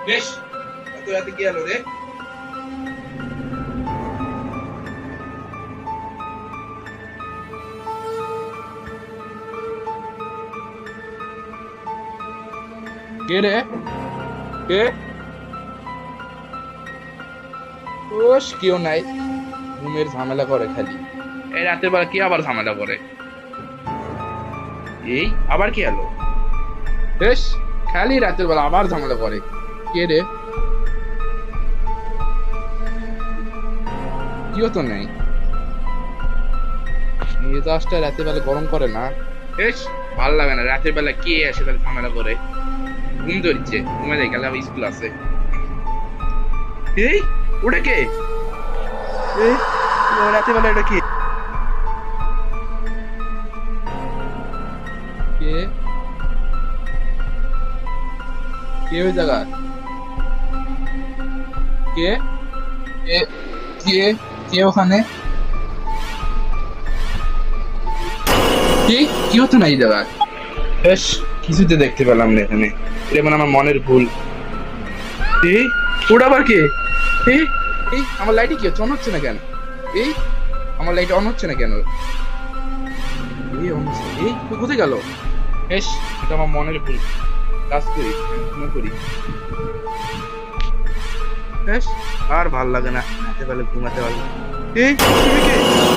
বেশ, এত রাতে কি হলো রে? কে রে? কে? ওস, কেউ নাই। ঘুমের ঝামেলা করে খালি। এই রাতের বেলা কি আবার ঝামেলা করে? এই আবার কি হলো? বেশ, খালি রাতের বেলা আবার ঝামেলা করে। কে রে? কেউ তো নেই। মেজাজটা রাতের বেলা গরম করে না। বেশ, ভাল লাগে না রাতের বেলা কে আসে তাহলে ঝামেলা করে। ঘুম ধরছে, ঘুমে যাই, কালে আবার স্কুল আছে। এই, ওটা কে? এই, রাতের বেলা এটা কে? কে? কে ওই জায়গা? কে? কে? কে? কে ওখানে? কি? কেউ তো নাই এই জায়গায়। বেশ, কিছুতে দেখতে পেলাম না এখানে। এটা মানে আমার মনের ভুল। এই, ওটা আবার কে? এই, এই আমার লাইটে কি হচ্ছে? অন হচ্ছে না কেন? এই, আমার লাইট অন হচ্ছে না কেন? এই অন হচ্ছে। এই, তুই কোথায় গেল? বেশ, এটা আমার মনের ভুল। কাজ করি, ঘুমো করি। বেশ, আর ভাল লাগে না রাতে বেলা ঘুমাতে পারবো। এই, তুমি কে?